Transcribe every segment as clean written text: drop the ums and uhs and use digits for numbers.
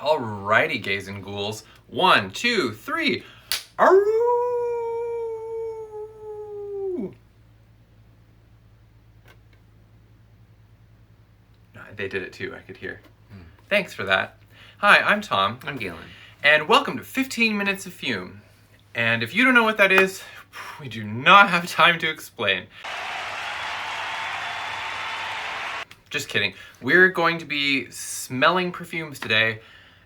Alrighty, gays and ghouls. 1, 2, 3. Aroo! No, they did it too, I could hear. Thanks for that. Hi, I'm Tom. I'm Galen. And welcome to 15 Minutes of Fume. And if you don't know what that is, we do not have time to explain. Just kidding. We're going to be smelling perfumes today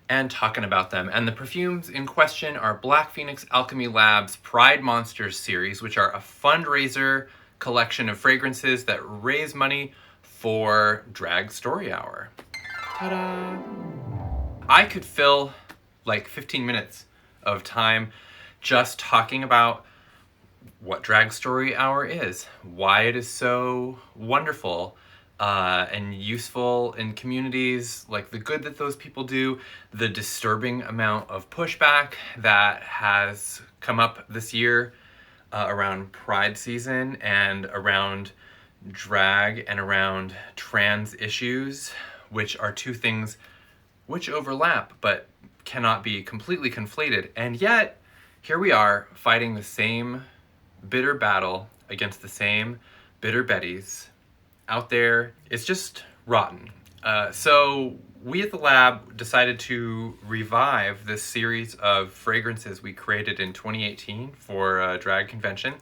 and talking about them. And the perfumes in question are Black Phoenix Alchemy Lab's Pride Monsters series, which are a fundraiser collection of fragrances that raise money for Drag Story Hour. Ta-da! I could fill like 15 minutes of time just talking about what Drag Story Hour is, why it is so wonderful, and useful in communities, like the good that those people do, the disturbing amount of pushback that has come up this year around Pride season and around drag and around trans issues, which are two things which overlap but cannot be completely conflated. And yet, here we are fighting the same bitter battle against the same bitter betties out there. It's just rotten. So we at the lab decided to revive this series of fragrances we created in 2018 for a drag convention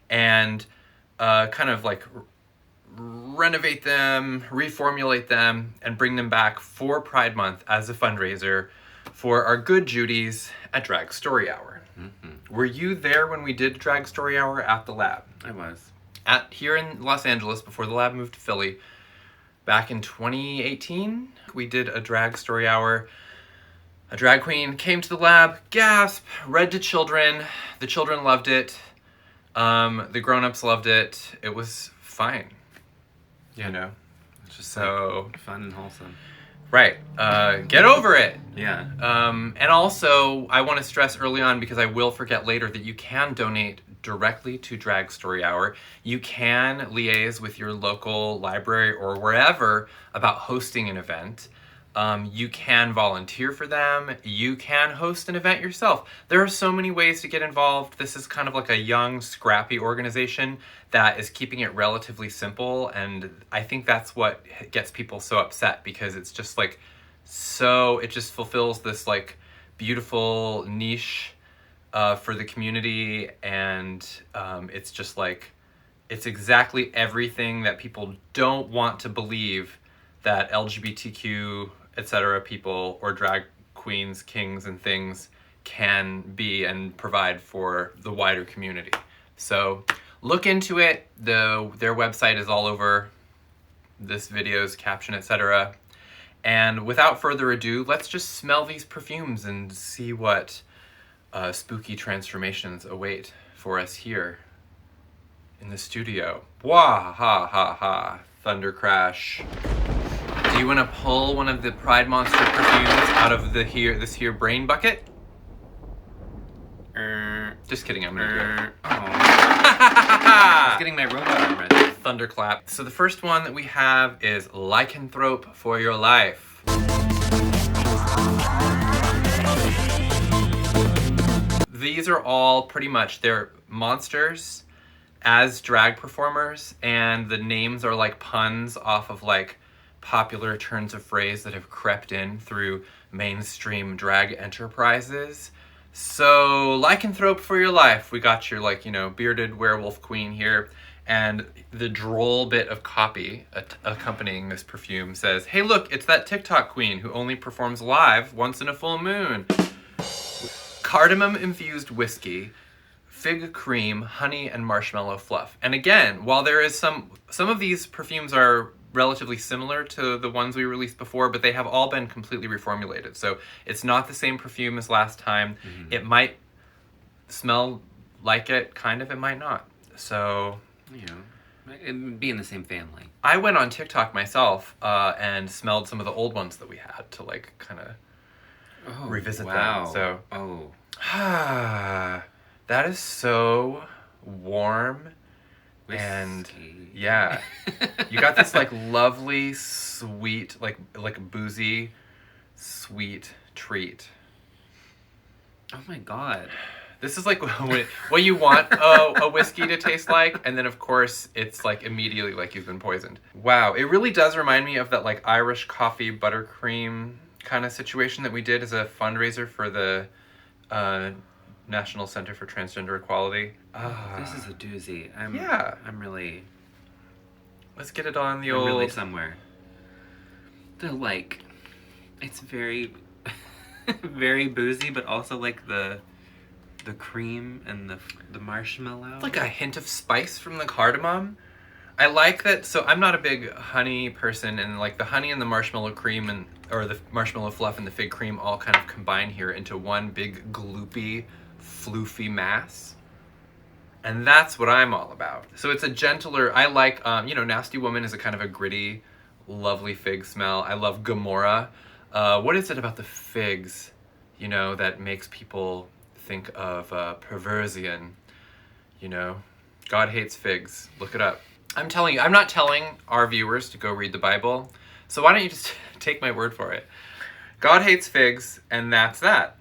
and kind of like renovate them, reformulate them, and bring them back for Pride Month as a fundraiser for our good Judies at Drag Story Hour. Mm-hmm. Were you there when we did Drag Story Hour at the lab? I was. Here in Los Angeles, before the lab moved to Philly, back in 2018, we did a Drag Story Hour. A drag queen came to the lab, gasp, read to children. The children loved it. The grown-ups loved it. It was fine. Yeah. You know? It's just so like fun and wholesome. Right. Get over it. Yeah. And also, I want to stress early on, because I will forget later, that you can donate directly to Drag Story Hour. You can liaise with your local library or wherever about hosting an event. You can volunteer for them. You can host an event yourself. There are so many ways to get involved. This is kind of like a young, scrappy organization that is keeping it relatively simple. And I think that's what gets people so upset, because it's just like, so it just fulfills this like beautiful niche for the community. And it's just like, it's exactly everything that people don't want to believe that LGBTQ, etc. people or drag queens, kings, and things can be and provide for the wider community. So look into it. Their website is all over this video's caption, etc. And without further ado, let's just smell these perfumes and see what spooky transformations await for us here in the studio. Wah ha ha ha. Thunder crash. Do you want to pull one of the Pride Monster perfumes out of this here brain bucket? Just kidding, I'm gonna do it. Oh. I was getting my robot arm ready. Thunderclap. So the first one that we have is LYCANTHROPE for Your Life. These are all pretty much, they're monsters as drag performers, and the names are like puns off of like popular turns of phrase that have crept in through mainstream drag enterprises. So, LYCANTHROPE for Your Life. We got your, like, you know, bearded werewolf queen here, and the droll bit of copy accompanying this perfume says, "Hey look, it's that TikTok queen who only performs live once in a full moon. Cardamom-infused whiskey, fig cream, honey, and marshmallow fluff." And again, while there is some of these perfumes are relatively similar to the ones we released before, but they have all been completely reformulated. So it's not the same perfume as last time. Mm-hmm. It might smell like it, kind of, it might not. So, you know, it'd be in the same family. I went on TikTok myself and smelled some of the old ones that we had to like kind of revisit them. So, that is so warm. Whiskey. And yeah, you got this like lovely, sweet, like boozy, sweet treat. Oh my god. This is like what you want a whiskey to taste like, and then of course it's like immediately like you've been poisoned. Wow, it really does remind me of that like Irish coffee buttercream kind of situation that we did as a fundraiser for the National Center for Transgender Equality. This is a doozy. I'm really... Let's get it on the I'm old... really somewhere. The like... It's very... very boozy, but also like the cream and the marshmallow. Like a hint of spice from the cardamom. I like that. So I'm not a big honey person, and like the honey and the marshmallow cream or the marshmallow fluff and the fig cream all kind of combine here into one big gloopy, floofy mass. And that's what I'm all about. So it's a gentler, I like, Nasty Woman is a kind of a gritty, lovely fig smell. I love Gomorrah. What is it about the figs, that makes people think of perversion? God hates figs. Look it up. I'm telling you, I'm not telling our viewers to go read the Bible. So why don't you just take my word for it? God hates figs, and that's that.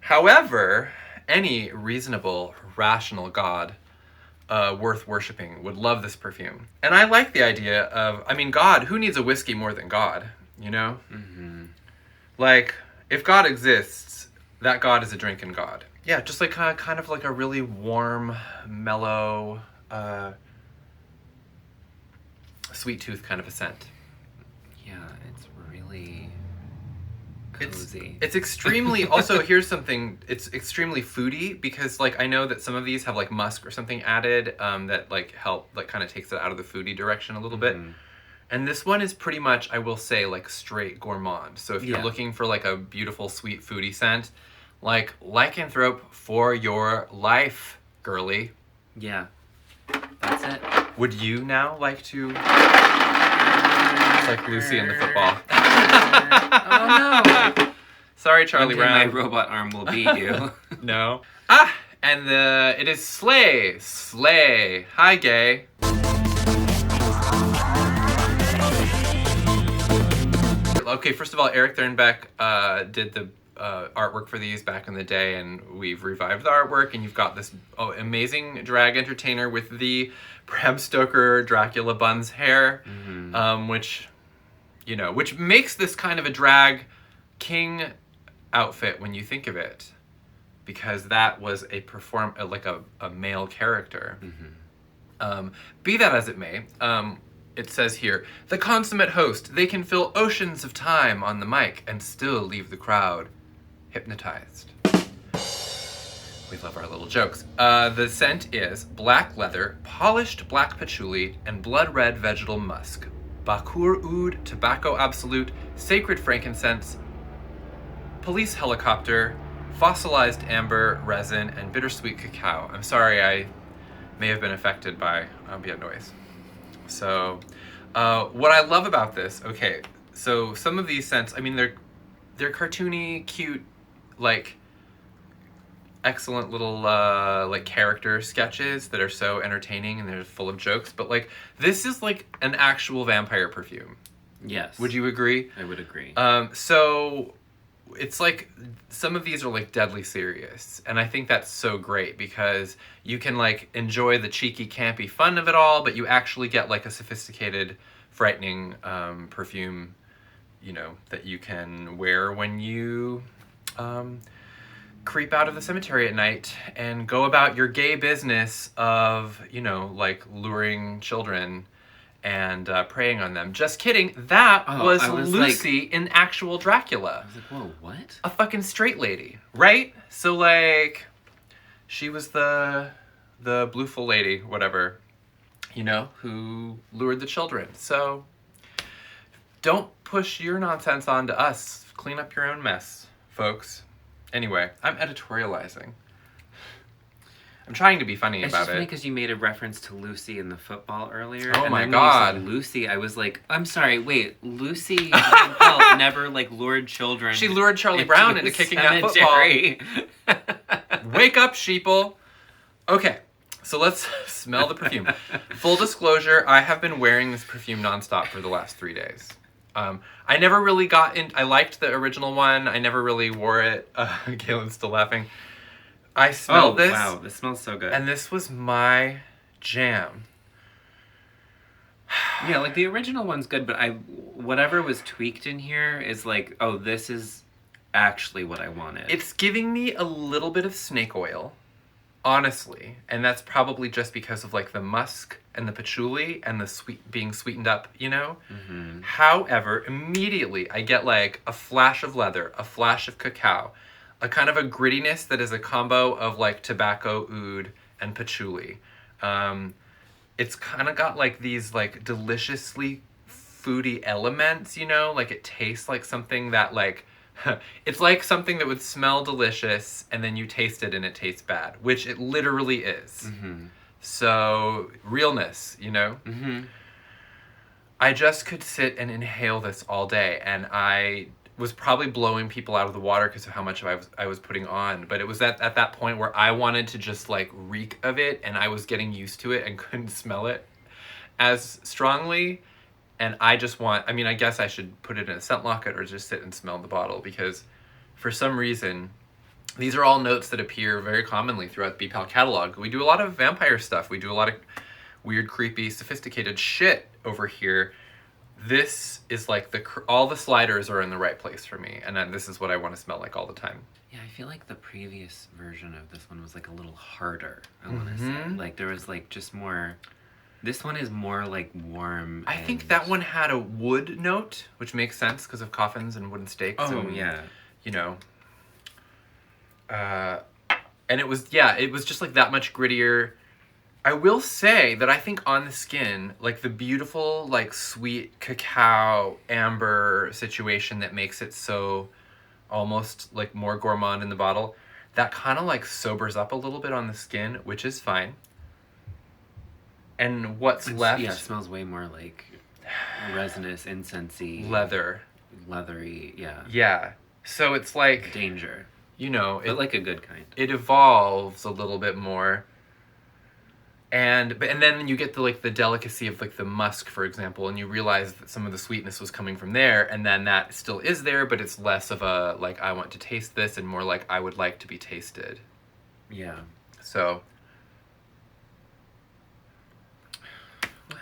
However, any reasonable, rational God worth worshiping would love this perfume. And I like the idea of, God, who needs a whiskey more than God, Mm-hmm. Like, if God exists, that God is a drinking God. Yeah, just like kind of like a really warm, mellow, sweet tooth kind of a scent. Yeah, it's really cozy. It's extremely, also here's something, it's extremely foody because like I know that some of these have like musk or something added that like help, like kind of takes it out of the foodie direction a little bit. And this one is pretty much, I will say, like straight gourmand. So if you're looking for like a beautiful, sweet foodie scent, like lycanthrope for your life, girly. Yeah, that's it. Would you now like to... It's like Lucy in the football. Oh no! Sorry, Charlie Brown. My robot arm will beat you. No. And it is Slay. Slay. Hi, gay. Okay, first of all, Eric Thurnbeck did the artwork for these back in the day, and we've revived the artwork, and you've got this amazing drag entertainer with the Bram Stoker Dracula buns hair, which makes this kind of a drag king outfit when you think of it, because that was a male character. Be that as it may, it says here, the consummate host, they can fill oceans of time on the mic and still leave the crowd hypnotized. We love our little jokes. The scent is black leather, polished black patchouli, and blood red vegetal musk. Bakhoor oudh, tobacco absolute, sacred frankincense, police helicopter, fossilized amber, resin, and bittersweet cacao. I'm sorry, I may have been affected by ambient noise. So, what I love about this, okay, so some of these scents, they're cartoony, cute, like, excellent little, character sketches that are so entertaining and they're full of jokes, but, this is, an actual vampire perfume. Yes. Would you agree? I would agree. So, it's some of these are deadly serious, and I think that's so great because you can enjoy the cheeky campy fun of it all, but you actually get a sophisticated frightening perfume that you can wear when you creep out of the cemetery at night and go about your gay business of luring children and preying on them. Just kidding. That was Lucy in actual Dracula. I was like, whoa, what? A fucking straight lady, right? So, she was the blueful lady, whatever, who lured the children. So, don't push your nonsense onto us. Clean up your own mess, folks. Anyway, I'm editorializing. I'm trying to be funny it's about just funny it. because you made a reference to Lucy in the football earlier. Oh and my then God. When you said Lucy, I was like, I'm sorry, wait, Lucy Van Pelt never lured children. She lured Charlie Brown into kicking that football. Wake up, sheeple. Okay, so let's smell the perfume. Full disclosure, I have been wearing this perfume nonstop for the last 3 days. I never really got in. I liked the original one. I never really wore it. Galen's still laughing. I smelled this. Wow, this smells so good. And this was my jam. Yeah, like the original one's good, but whatever was tweaked in here is like, oh, this is actually what I wanted. It's giving me a little bit of snake oil, honestly, and that's probably just because of like the musk and the patchouli and the being sweetened up, you know? Mm-hmm. However, immediately I get like a flash of leather, a flash of cacao, a kind of a grittiness that is a combo of like tobacco, oud, and patchouli. It's kind of got like these like deliciously foody elements, you know? Like it tastes like something that like, it's like something that would smell delicious and then you taste it and it tastes bad, which it literally is. Mm-hmm. So, realness, you know? Mm-hmm. I just could sit and inhale this all day, and I was probably blowing people out of the water because of how much I was putting on. But it was at that point where I wanted to just like reek of it, and I was getting used to it and couldn't smell it as strongly. And I guess I should put it in a scent locket or just sit and smell the bottle, because for some reason, these are all notes that appear very commonly throughout the BPAL catalog. We do a lot of vampire stuff. We do a lot of weird, creepy, sophisticated shit over here. This is like all the sliders are in the right place for me, and then this is what I want to smell like all the time. Yeah, I feel like the previous version of this one was like a little harder, I want to say. Like there was like just more... This one is more like warm. I think that one had a wood note, which makes sense because of coffins and wooden stakes. Oh, and, yeah. You know. And it was just like that much grittier. I will say that I think on the skin, like the beautiful, like sweet cacao amber situation that makes it so almost like more gourmand in the bottle, that kind of like sobers up a little bit on the skin, which is fine. And what's left... Yeah, it smells way more like resinous, incensey. Leathery, yeah. Yeah. So it's like... Danger. You know... But like a good kind. It evolves a little bit more. And then you get the delicacy of like the musk, for example, and you realize that some of the sweetness was coming from there, and then that still is there, but it's less of a, like, I want to taste this, and more like, I would like to be tasted. Yeah. So...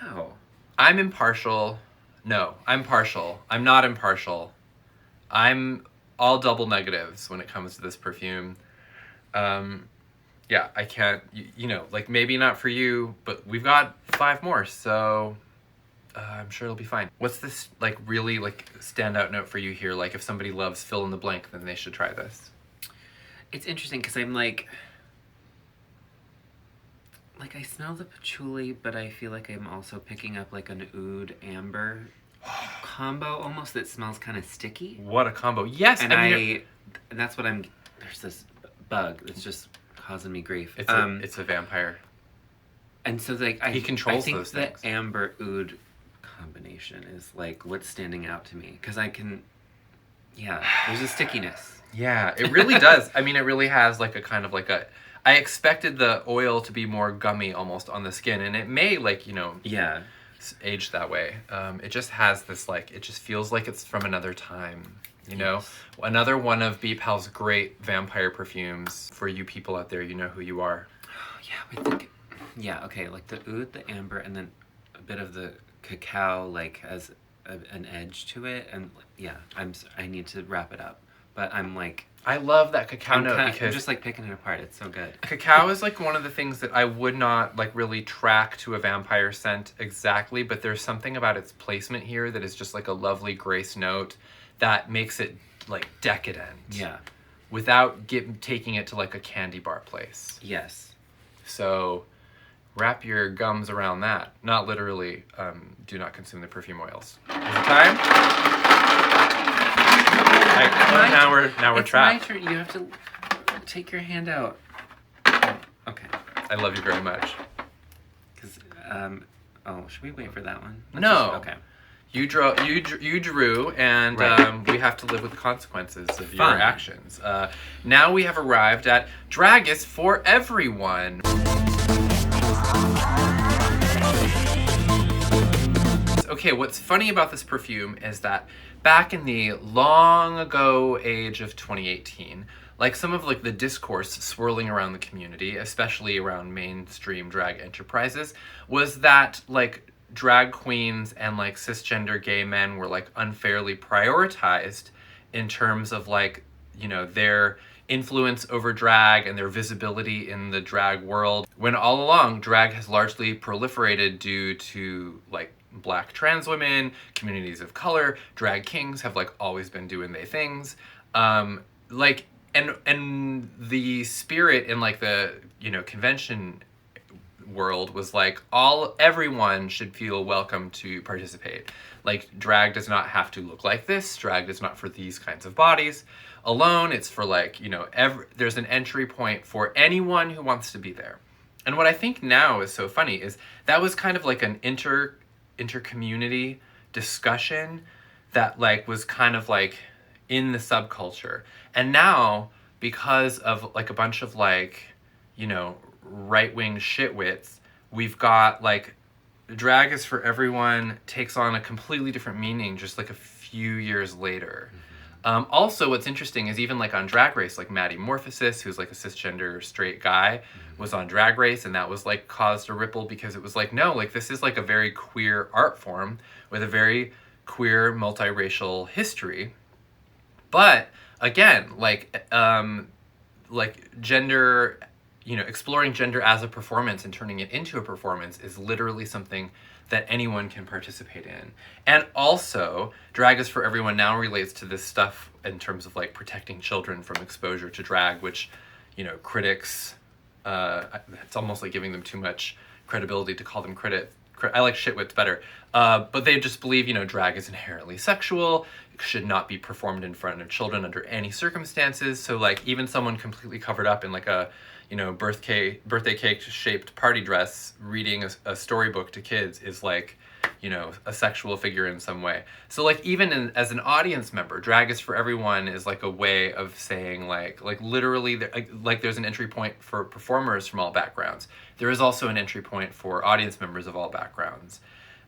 Wow. I'm impartial. No, I'm partial. I'm not impartial. I'm all double negatives when it comes to this perfume. Yeah, I can't, you know, like maybe not for you, but we've got 5 more, so I'm sure it'll be fine. What's this like really like standout note for you here? Like if somebody loves fill in the blank, then they should try this. It's interesting because I'm like I smell the patchouli, but I feel like I'm also picking up like an oud amber combo almost that smells kind of sticky. What a combo. Yes. And and that's what there's this bug that's just causing me grief. It's a vampire. And so like he controls those things. I think the amber oud combination is like what's standing out to me. Because there's a stickiness. Yeah, it really does. I mean, it really has like a kind of like a... I expected the oil to be more gummy almost on the skin, and it may like, you know, age that way. It just has this like, it just feels like it's from another time, you know? Another one of BPAL's great vampire perfumes. For you people out there, you know who you are. Okay, like the oud, the amber, and then a bit of the cacao like has an edge to it, and I need to wrap it up. But I'm like... I love that cacao note because... I'm just like picking it apart. It's so good. Cacao is like one of the things that I would not like really track to a vampire scent exactly, but there's something about its placement here that is just like a lovely grace note that makes it like decadent. Yeah. Without taking it to like a candy bar place. Yes. So wrap your gums around that. Not literally, do not consume the perfume oils. Is it time? Now we're trapped. It's my turn. You have to take your hand out. Okay. I love you very much. Because, should we wait for that one? Okay. You drew, and we have to live with the consequences of your actions. Now we have arrived at Dragus for Everyone. okay, what's funny about this perfume is that back in the long ago age of 2018, like some of like the discourse swirling around the community, especially around mainstream drag enterprises, was that like drag queens and like cisgender gay men were like unfairly prioritized in terms of like, you know, their influence over drag and their visibility in the drag world, when all along drag has largely proliferated due to like black trans women, communities of color. Drag kings have like always been doing their things. Like and the spirit in like the, you know, convention world was like everyone should feel welcome to participate. Like drag does not have to look like this. Drag is not for these kinds of bodies alone. It's for like, you know, there's an entry point for anyone who wants to be there. And what I think now is so funny is that was kind of like an inter-community discussion that like was kind of like in the subculture. And now, because of like a bunch of like, you know, right-wing shitwits, we've got like drag is for everyone takes on a completely different meaning just like a few years later. Also, what's interesting is even like on Drag Race, like Maddie Morphosis, who's like a cisgender straight guy, was on Drag Race, and that was like caused a ripple because it was like, no, like this is like a very queer art form with a very queer multiracial history. But again, like gender, you know, exploring gender as a performance and turning it into a performance is literally something that anyone can participate in. And also, Drag is for Everyone now relates to this stuff in terms of like protecting children from exposure to drag, which, you know, critics, it's almost like giving them too much credibility to call them I like shitwits better. But they just believe, you know, drag is inherently sexual, it should not be performed in front of children under any circumstances. So like even someone completely covered up in like a, you know, birthday cake shaped party dress reading a storybook to kids is like, you know, a sexual figure in some way. So like even as an audience member, Drag is for Everyone is like a way of saying like literally like there's an entry point for performers from all backgrounds. There is also an entry point for audience members of all backgrounds.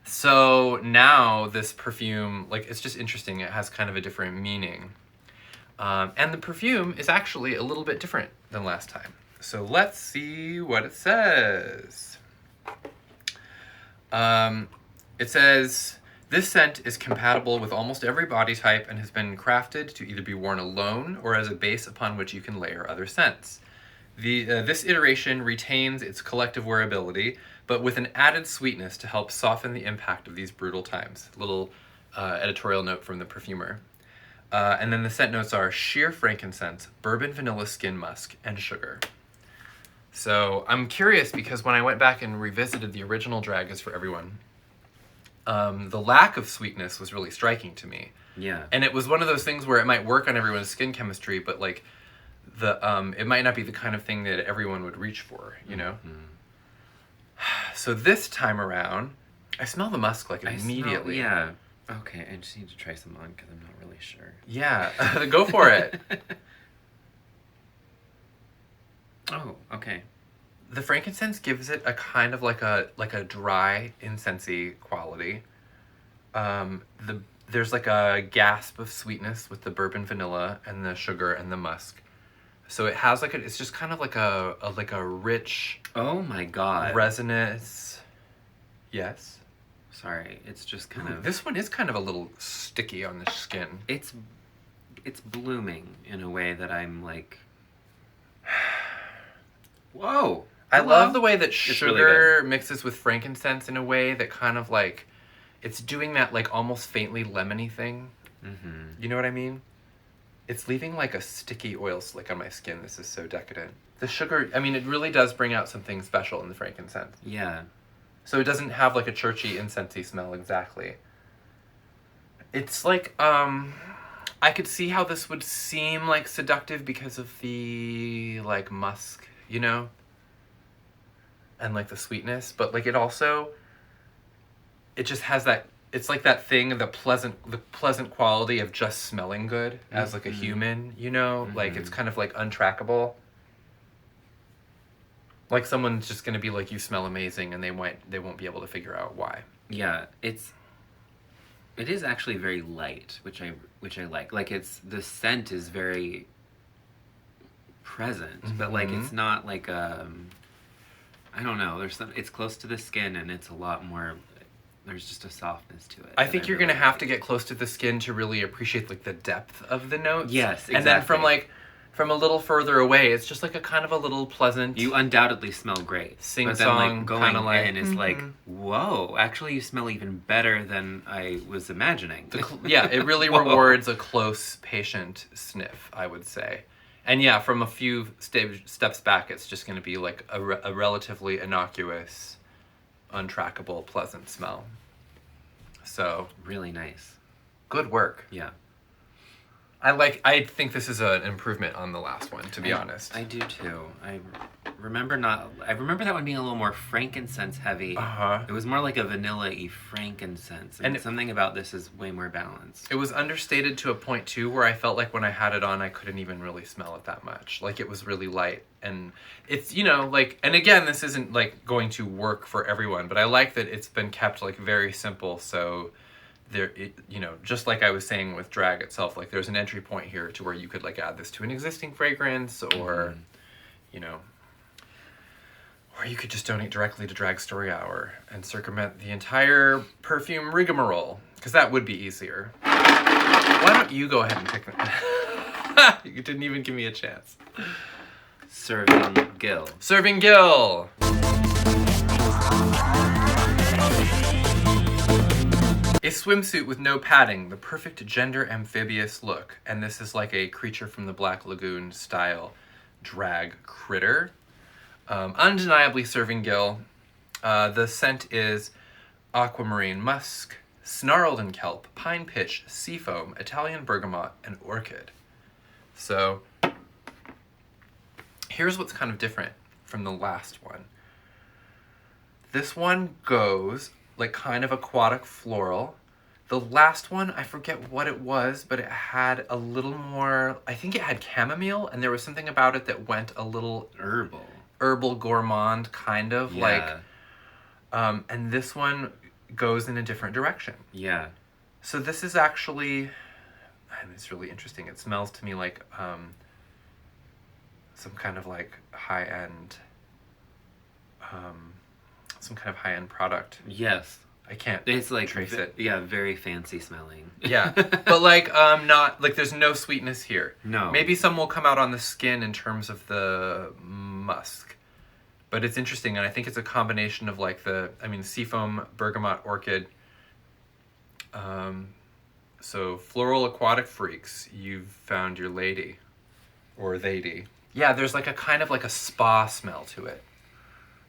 So now this perfume, like it's just interesting, it has kind of a different meaning. And the perfume is actually a little bit different than last time. So let's see what it says. It says, this scent is compatible with almost every body type and has been crafted to either be worn alone or as a base upon which you can layer other scents. This iteration retains its collective wearability, but with an added sweetness to help soften the impact of these brutal times. Little editorial note from the perfumer. And then the scent notes are sheer frankincense, bourbon vanilla skin musk, and sugar. So I'm curious because when I went back and revisited the original Drag is for Everyone, the lack of sweetness was really striking to me. Yeah. And it was one of those things where it might work on everyone's skin chemistry, but like it might not be the kind of thing that everyone would reach for, you know? So this time around, I smell the musk like immediately. Yeah. Okay, I just need to try some on because I'm not really sure. Yeah, go for it. Oh, okay. The frankincense gives it a kind of like a dry incensey quality. There's like a gasp of sweetness with the bourbon vanilla and the sugar and the musk. So it has like it's just kind of like a rich. Oh my god. Resinous. Yes. Sorry, it's just kind of. This one is kind of a little sticky on the skin. It's blooming in a way that I'm like. Whoa! I love the way that sugar really mixes with frankincense in a way that kind of like, it's doing that like almost faintly lemony thing. Mm-hmm. You know what I mean? It's leaving like a sticky oil slick on my skin. This is so decadent. The sugar, I mean, it really does bring out something special in the frankincense. Yeah. So it doesn't have like a churchy, incensey smell exactly. It's like, I could see how this would seem like seductive because of the like musk, you know? And like the sweetness, but like it just has that, it's like that thing, the pleasant quality of just smelling good as like a human, you know? Mm-hmm. Like it's kind of like untrackable. Like someone's just gonna be like, you smell amazing, and they won't be able to figure out why. Yeah, it's It is actually very light, which I like. Like the scent is very present, but like it's not like I don't know. It's close to the skin, and it's a lot more. There's just a softness to it. I think you're gonna have to get close to the skin to really appreciate like the depth of the notes. Yes, exactly. And then from a little further away, it's just like a kind of a little pleasant. You undoubtedly smell great. Sing but then, song, like, going kinda like, in is like, whoa! Actually, you smell even better than I was imagining. Yeah, it really rewards a close, patient sniff, I would say. And yeah, from a few steps back, it's just going to be like a relatively innocuous, untrackable, pleasant smell. So really nice. Good work. Yeah. I think this is an improvement on the last one, to be honest. I do too. I remember that one being a little more frankincense heavy. It was more like a vanilla-y frankincense. And something about this is way more balanced. It was understated to a point too where I felt like when I had it on I couldn't even really smell it that much. Like it was really light. And it's, you know, like, and again, this isn't like going to work for everyone, but I like that it's been kept like very simple, so there, you know, just like I was saying with drag itself, like there's an entry point here to where you could like add this to an existing fragrance, or you know, or you could just donate directly to Drag Story Hour and circumvent the entire perfume rigmarole, because that would be easier. Why don't you go ahead and pick it? You didn't even give me a chance. Serving GILL. Serving GILL. A swimsuit with no padding, the perfect gender amphibious look. And this is like a Creature from the Black Lagoon style drag critter. Undeniably serving GILL. The scent is aquamarine musk, snarled and kelp, pine pitch, seafoam, Italian bergamot, and orchid. So here's what's kind of different from the last one. This one goes like kind of aquatic floral. The last one, I forget what it was, but it had a little more, I think it had chamomile, and there was something about it that went a little herbal gourmand, kind of like, and this one goes in a different direction. Yeah. So this is actually, and it's really interesting. It smells to me like some kind of like high-end, some kind of high-end product. Yes. I can't It's like trace it. Yeah, very fancy smelling. Yeah, but like not like there's no sweetness here. No. Maybe some will come out on the skin in terms of the musk, but it's interesting, and I think it's a combination of like seafoam, bergamot, orchid. So floral aquatic freaks, you've found your lady, or they'dy. Yeah, there's like a kind of like a spa smell to it.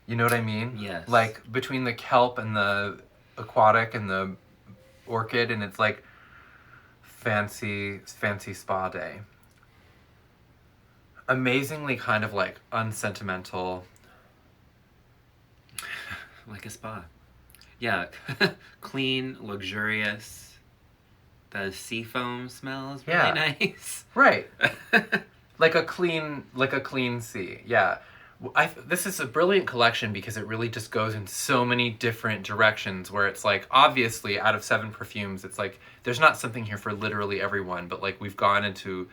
You know what I mean? Yes. Like between the kelp and the aquatic and the orchid, and it's like fancy spa day. Amazingly kind of like unsentimental. Like a spa. Yeah. Clean, luxurious. The seafoam smell is really nice. Right. like a clean sea. Yeah. This is a brilliant collection because it really just goes in so many different directions, where it's like, obviously out of 7 perfumes, it's like there's not something here for literally everyone, but like we've dug into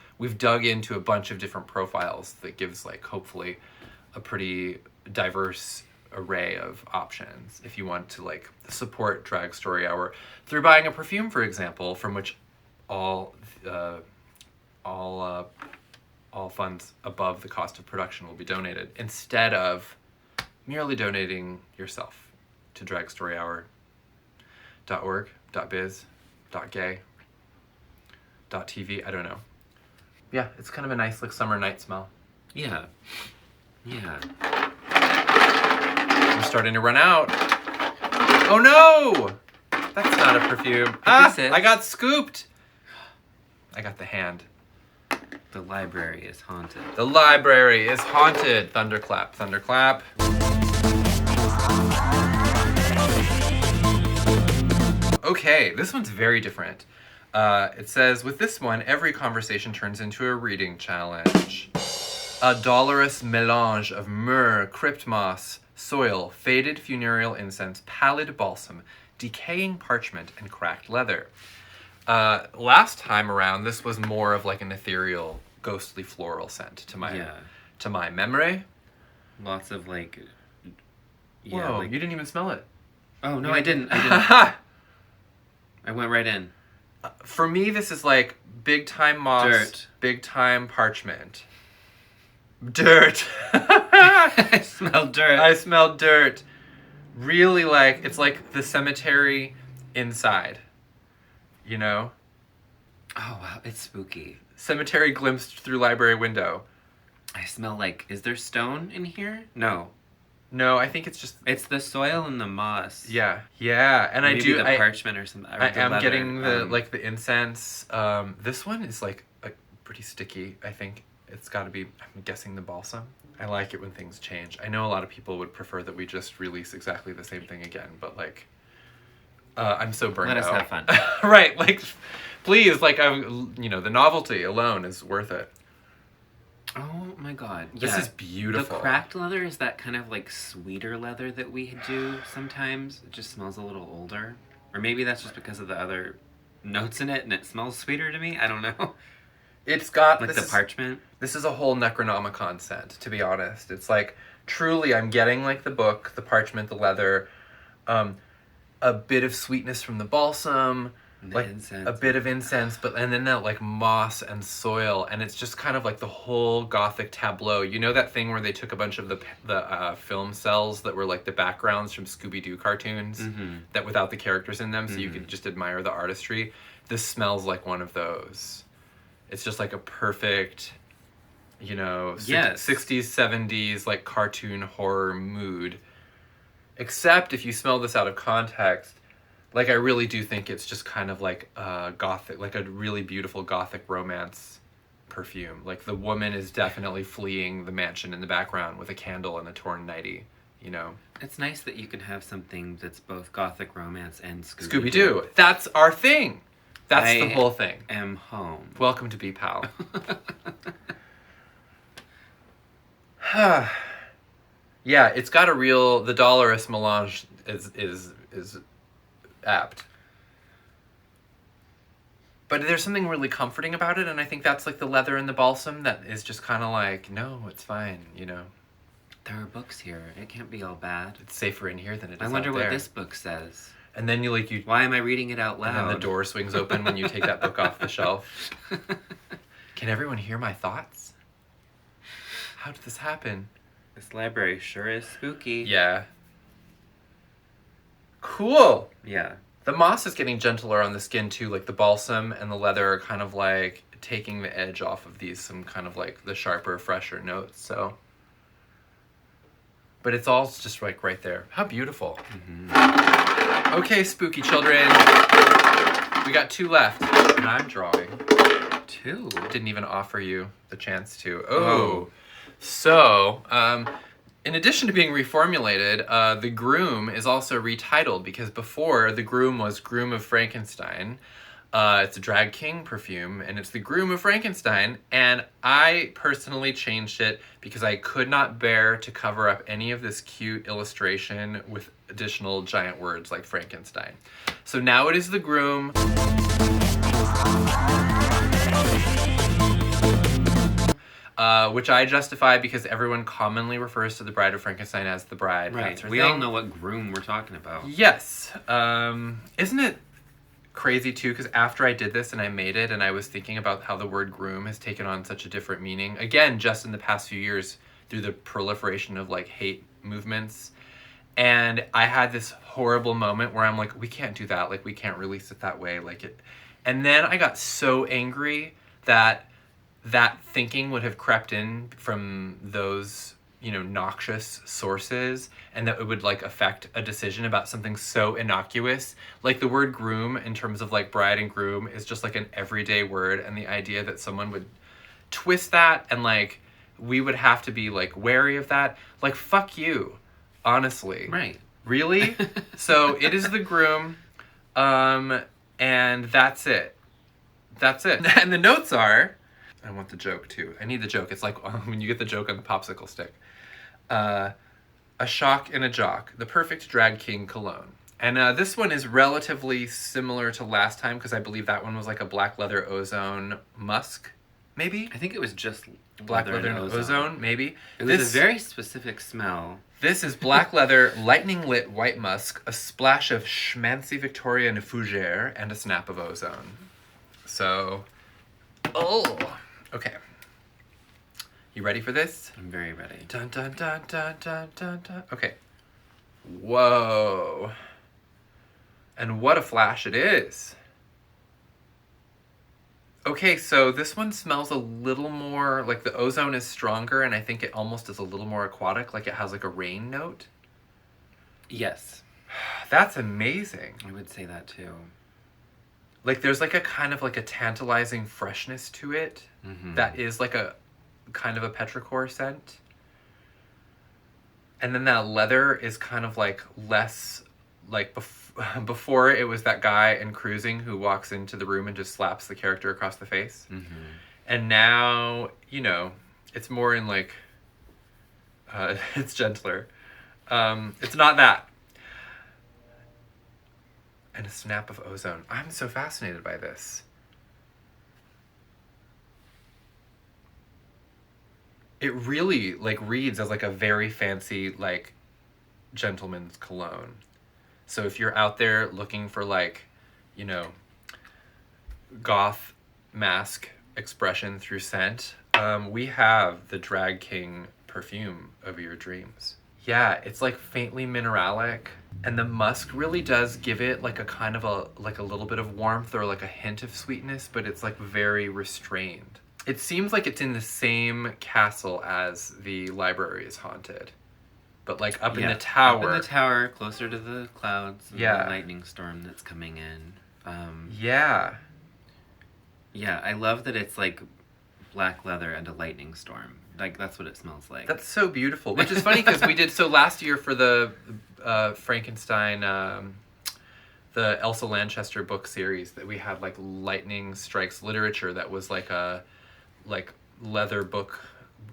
a bunch of different profiles that gives like hopefully a pretty diverse array of options if you want to like support Drag Story Hour through buying a perfume, for example, from which all funds above the cost of production will be donated, instead of merely donating yourself to dragstoryhour.org, .biz, .gay, .tv, I don't know. Yeah, it's kind of a nice like summer night smell. Yeah. Yeah. I'm starting to run out. Oh no! That's not a perfume. I got scooped! I got the hand. The library is haunted. The library is haunted. Thunderclap, thunderclap. Okay, this one's very different. It says, with this one, every conversation turns into a reading challenge. A dolorous mélange of myrrh, crypt moss, soil, faded funereal incense, pallid balsam, decaying parchment, and cracked leather. Last time around, this was more of like an ethereal, ghostly floral scent to my memory. Lots of like... Yeah, whoa, you didn't even smell it. Oh, no, I didn't. I went right in. For me, this is like big time moss, dirt, big time parchment. Dirt. I smell dirt. I smell dirt. Really, like, it's like the cemetery inside. You know? Oh, wow, it's spooky. Cemetery glimpsed through library window. I smell like, is there stone in here? No. No, I think it's just... It's the soil and the moss. Yeah. Yeah, and maybe the parchment or something. Or I am leather. getting the incense. This one is like pretty sticky, I think. It's got to be, I'm guessing, the balsam. I like it when things change. I know a lot of people would prefer that we just release exactly the same thing again, but like, I'm so burned out. Let us have fun. Right, like, please, like, the novelty alone is worth it. Oh my god. This is beautiful. The cracked leather is that kind of like sweeter leather that we do sometimes. It just smells a little older. Or maybe that's just because of the other notes in it and it smells sweeter to me. I don't know. It's got... Like the parchment. This is a whole Necronomicon scent, to be honest. It's like, truly, I'm getting like the book, the parchment, the leather, a bit of sweetness from the balsam, like incense. A bit of incense, and then that like moss and soil, and it's just kind of like the whole gothic tableau. You know that thing where they took a bunch of the film cells that were like the backgrounds from Scooby-Doo cartoons, that without the characters in them, so you could just admire the artistry? This smells like one of those. It's just like a perfect, 60s, 70s, like cartoon horror mood. Except if you smell this out of context, like I really do think it's just kind of like gothic, like a really beautiful gothic romance perfume. Like the woman is definitely fleeing the mansion in the background with a candle and a torn nightie, It's nice that you can have something that's both gothic romance and Scooby-Doo. That's our thing. That's the whole thing. I am home. Welcome to BPAL. Yeah, it's got the dolorous mélange is apt. But there's something really comforting about it, and I think that's like the leather and the balsam that is just kind of like, no, it's fine, There are books here. It can't be all bad. It's safer in here than it is out there. I wonder what this book says. And then you why am I reading it out loud? And then the door swings open when you take that book off the shelf. Can everyone hear my thoughts? How did this happen? This library sure is spooky. Yeah. Cool. Yeah. The moss is getting gentler on the skin too, like the balsam and the leather are kind of like taking the edge off of some kind of like the sharper, fresher notes, so. But it's all just like right there. How beautiful. Okay, spooky children. We got 2 left, and I'm drawing. 2? Didn't even offer you the chance to. Oh. So, in addition to being reformulated, the GROOM is also retitled because before the GROOM was Groom of Frankenstein. It's a drag king perfume, and it's the Groom of Frankenstein, and I personally changed it because I could not bear to cover up any of this cute illustration with additional giant words like Frankenstein. So now it is the GROOM. Which I justify because everyone commonly refers to the Bride of Frankenstein as the bride. Right. We all know what GROOM we're talking about. Yes. Isn't it crazy too, because after I did this and I made it and I was thinking about how the word groom has taken on such a different meaning, again, just in the past few years through the proliferation of like hate movements, and I had this horrible moment where I'm like, we can't do that, like we can't release it that way, like it, and then I got so angry that thinking would have crept in from those noxious sources, and that it would like affect a decision about something so innocuous. Like the word groom in terms of like bride and groom is just like an everyday word, and the idea that someone would twist that and like we would have to be like wary of that, like fuck you, honestly. Right. Really? So it is the groom, and that's it. And the notes are, I want the joke too. I need the joke. It's like when you get the joke on the popsicle stick. A shock and a jock, the perfect drag king cologne. And this one is relatively similar to last time because I believe that one was like a black leather ozone musk, maybe? I think it was just Black leather and ozone, maybe? It was a very specific smell. This is black leather, lightning lit white musk, a splash of schmancy Victoria and fougere, and a snap of ozone. So, okay. You ready for this? I'm very ready. Dun dun dun dun dun dun dun. Okay. Whoa. And what a flash it is. Okay, so this one smells a little more, like the ozone is stronger, and I think it almost is a little more aquatic, like it has like a rain note. Yes. That's amazing. I would say that too. Like there's like a kind of like a tantalizing freshness to it that is like a kind of a petrichor scent. And then that leather is kind of like less, like before it was that guy in Cruising who walks into the room and just slaps the character across the face. And now, you know, it's more in like, it's gentler. It's not that. And a snap of ozone. I'm so fascinated by this. It really like reads as like a very fancy like gentleman's cologne. So if you're out there looking for like, you know, goth mask expression through scent, we have the Drag King perfume of your dreams. Yeah, it's like faintly mineralic, and the musk really does give it like a kind of a little bit of warmth or like a hint of sweetness, but it's like very restrained. It seems like it's in the same castle as the library is haunted. But like up in the tower. Up in the tower, closer to the clouds and the lightning storm that's coming in. Yeah, I love that it's like black leather and a lightning storm. Like that's what it smells like. That's so beautiful. Which is funny because we did so last year for the Frankenstein, the Elsa Lanchester book series, that we had like lightning strikes literature that was like a like leather book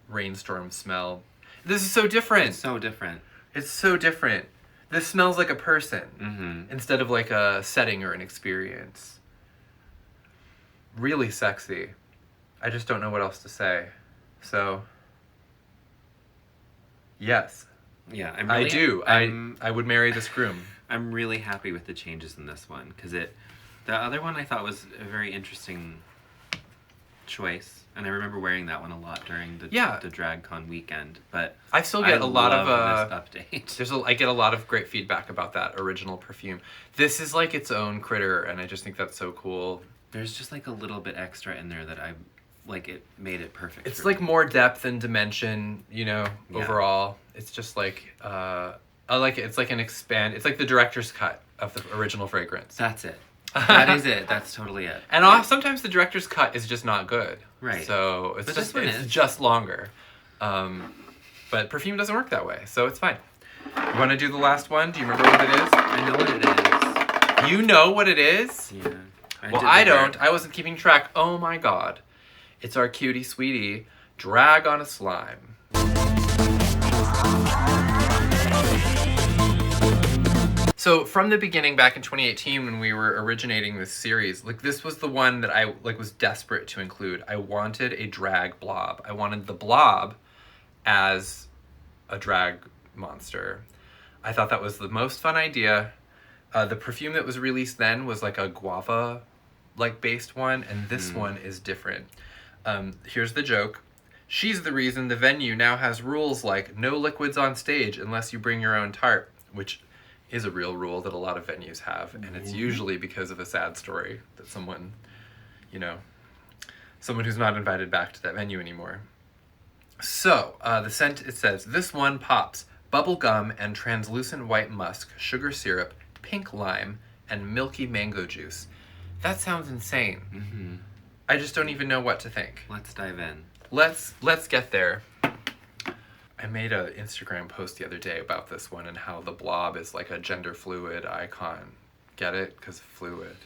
rainstorm smell. This is so different. It's so different. It's so different. This smells like a person instead of like a setting or an experience. Really sexy. I just don't know what else to say. So, yes. Yeah, I do. I would marry this groom. I'm really happy with the changes in this one because the other one I thought was a very interesting choice. And I remember wearing that one a lot during the DragCon weekend, but I still get a lot of this update. I get a lot of great feedback about that original perfume. This is like its own critter, and I just think that's so cool. There's just like a little bit extra in there that I like. It made it perfect. It's like more depth and dimension, you know. Overall, it's just like I like it. It's like it's like the director's cut of the original fragrance. That's it. That is it. That's totally it. And sometimes the director's cut is just not good. Right. So it's just longer. But perfume doesn't work that way, so it's fine. You want to do the last one? Do you remember what it is? I know what it is. You know what it is? Yeah. I don't. I wasn't keeping track. Oh my god. It's our cutie sweetie, Drag on a Slime. So from the beginning, back in 2018, when we were originating this series, like this was the one that I like was desperate to include. I wanted a drag blob. I wanted the blob as a drag monster. I thought that was the most fun idea. The perfume that was released then was like a guava like based one, and this one is different. Here's the joke. She's the reason the venue now has rules like no liquids on stage unless you bring your own tart, which is a real rule that a lot of venues have, and it's usually because of a sad story that someone, you know, someone who's not invited back to that venue anymore. So, the scent, it says, this one pops bubble gum and translucent white musk, sugar syrup, pink lime, and milky mango juice. That sounds insane. I just don't even know what to think. Let's dive in. Let's get there. I made an Instagram post the other day about this one and how the blob is like a gender fluid icon. Get it? Because fluid.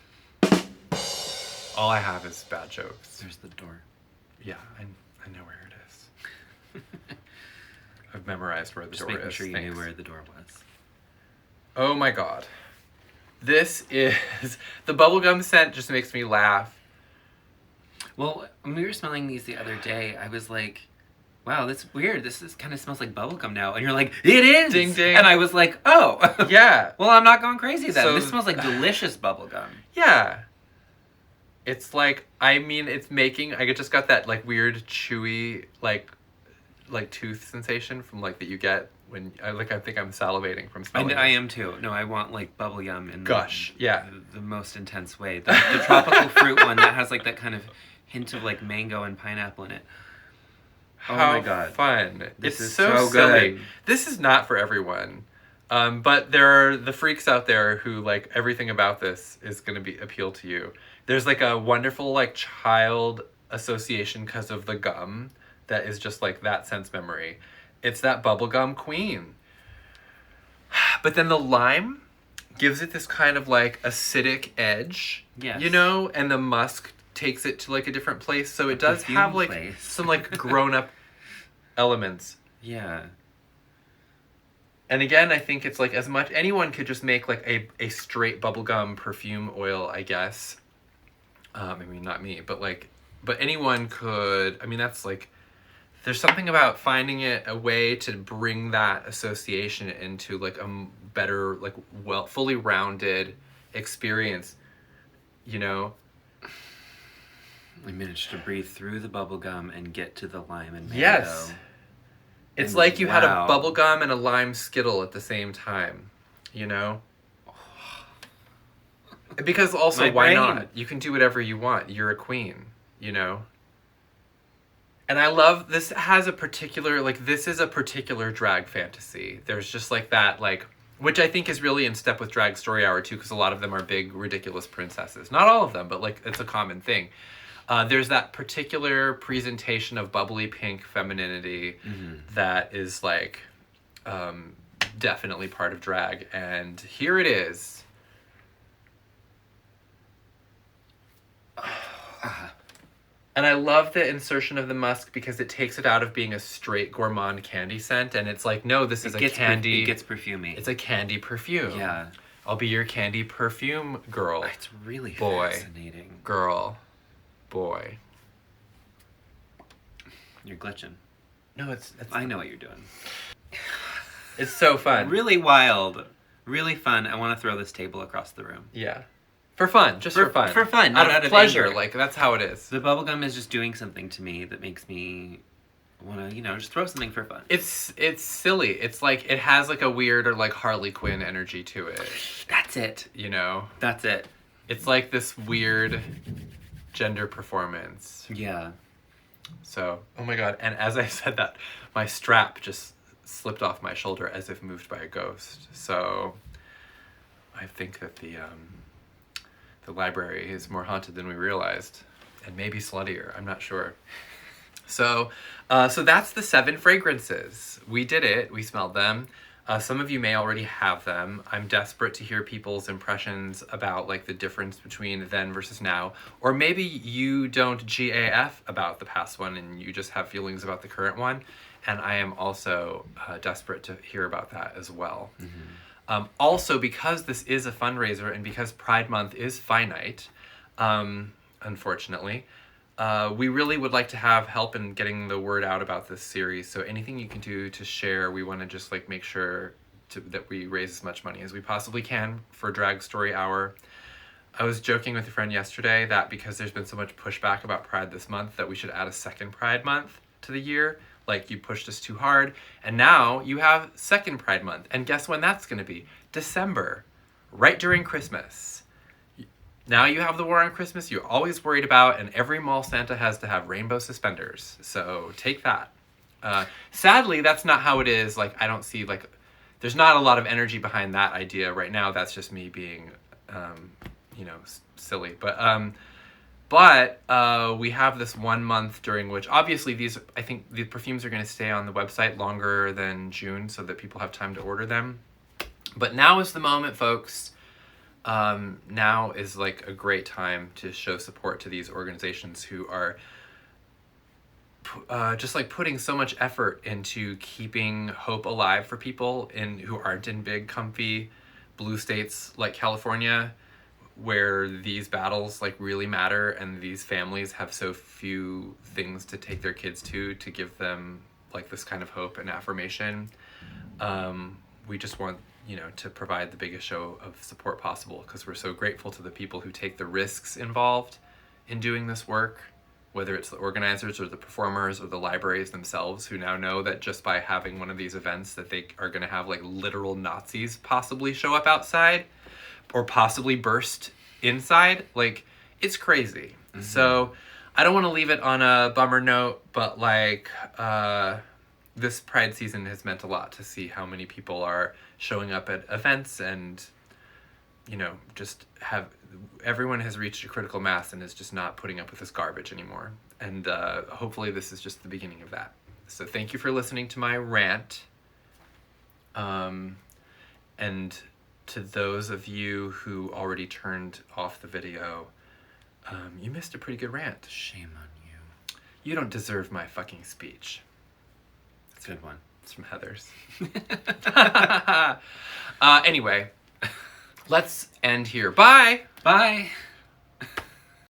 All I have is bad jokes. There's the door. Yeah, I know where it is. I've memorized where the door is. Just making sure you knew where the door was. Oh my god. This is the bubblegum scent. Just makes me laugh. Well, when we were smelling these the other day, I was like, wow, that's weird. This kind of smells like bubblegum now. And you're like, it is! Ding, ding. And I was like, oh. Yeah. Well, I'm not going crazy then. So, this smells like delicious bubblegum. Yeah. It's like, I mean, it's making, I just got that, like, weird, chewy, like tooth sensation from, like, that you get when, I think I'm salivating from smelling I am too. No, I want, like, bubblegum in Gush, yeah. the most intense way. The tropical fruit one that has, like, that kind of hint of, like, mango and pineapple in it. Oh my god. Fun. This It's is so so silly. good. This is not for everyone. But there are the freaks out there who, like, everything about this is going to be appeal to you. There's, like, a wonderful, like, child association because of the gum that is just, like, that sense memory. It's that bubblegum queen. But then the lime gives it this kind of, like, acidic edge. Yes. You know? And the musk takes it to, like, a different place. So it does have, like, some, like, grown-up elements. Yeah. And again, I think it's like as much anyone could just make like a straight bubblegum perfume oil, I guess. I mean, not me, but anyone could. I mean, that's like there's something about finding a way to bring that association into like a better, like fully rounded experience. You know. I managed to breathe through the bubblegum and get to the lime and mango. Yes. It's like you had a bubblegum and a lime Skittle at the same time, you know? Because also, why not? You can do whatever you want. You're a queen, you know? And I love, this has a particular, like, this is a particular drag fantasy. There's just like that, like, which I think is really in step with Drag Story Hour, too, because a lot of them are big, ridiculous princesses. Not all of them, but, like, it's a common thing. There's that particular presentation of bubbly pink femininity that is like definitely part of drag. And here it is. And I love the insertion of the musk because it takes it out of being a straight gourmand candy scent. And it's like, no, this is a candy. It gets perfumey. It's a candy perfume. Yeah. I'll be your candy perfume girl. It's really boy, fascinating. Girl. Boy. You're glitching. No, it's I know what you're doing. It's so fun. Really wild. Really fun. I want to throw this table across the room. Yeah. For fun. Just for fun. For fun. Not out of pleasure. Anger. Like, that's how it is. The bubblegum is just doing something to me that makes me want to, just throw something for fun. It's silly. It's like, it has like a weird or like Harley Quinn energy to it. That's it. You know? That's it. It's like this weird gender performance. Yeah. So, oh my god. And as I said that, my strap just slipped off my shoulder as if moved by a ghost. So, I think that the library is more haunted than we realized. And maybe sluttier. I'm not sure. So that's the 7 fragrances. We did it. We smelled them. Some of you may already have them. I'm desperate to hear people's impressions about like the difference between then versus now. Or maybe you don't GAF about the past one and you just have feelings about the current one. And I am also desperate to hear about that as well. Mm-hmm. Also, because this is a fundraiser and because Pride Month is finite, unfortunately, we really would like to have help in getting the word out about this series. So anything you can do to share, we want to just like make sure that we raise as much money as we possibly can for Drag Story Hour. I was joking with a friend yesterday that because there's been so much pushback about Pride this month that we should add a second Pride Month to the year. Like, you pushed us too hard. And now you have second Pride Month. And guess when that's going to be? December. Right during Christmas. Now you have the war on Christmas you're always worried about, and every mall Santa has to have rainbow suspenders. So take that. Sadly, that's not how it is. Like, I don't see, like, there's not a lot of energy behind that idea right now. That's just me being, silly. But we have this 1 month during which, obviously, I think the perfumes are going to stay on the website longer than June so that people have time to order them. But now is the moment, folks. Now is like a great time to show support to these organizations who are just like putting so much effort into keeping hope alive for people who aren't in big, comfy blue states like California, where these battles like really matter, and these families have so few things to take their kids to give them like this kind of hope and affirmation. We just want, you know, to provide the biggest show of support possible, because we're so grateful to the people who take the risks involved in doing this work, whether it's the organizers or the performers or the libraries themselves, who now know that just by having one of these events that they are going to have like literal Nazis possibly show up outside or possibly burst inside. Like, it's crazy. Mm-hmm. So I don't want to leave it on a bummer note, but like this Pride season has meant a lot to see how many people are showing up at events, and, you know, just everyone has reached a critical mass and is just not putting up with this garbage anymore. And hopefully this is just the beginning of that. So thank you for listening to my rant. And to those of you who already turned off the video, you missed a pretty good rant. Shame on you. You don't deserve my fucking speech. That's a good one. It's from Heather's. Anyway, let's end here. Bye! Bye!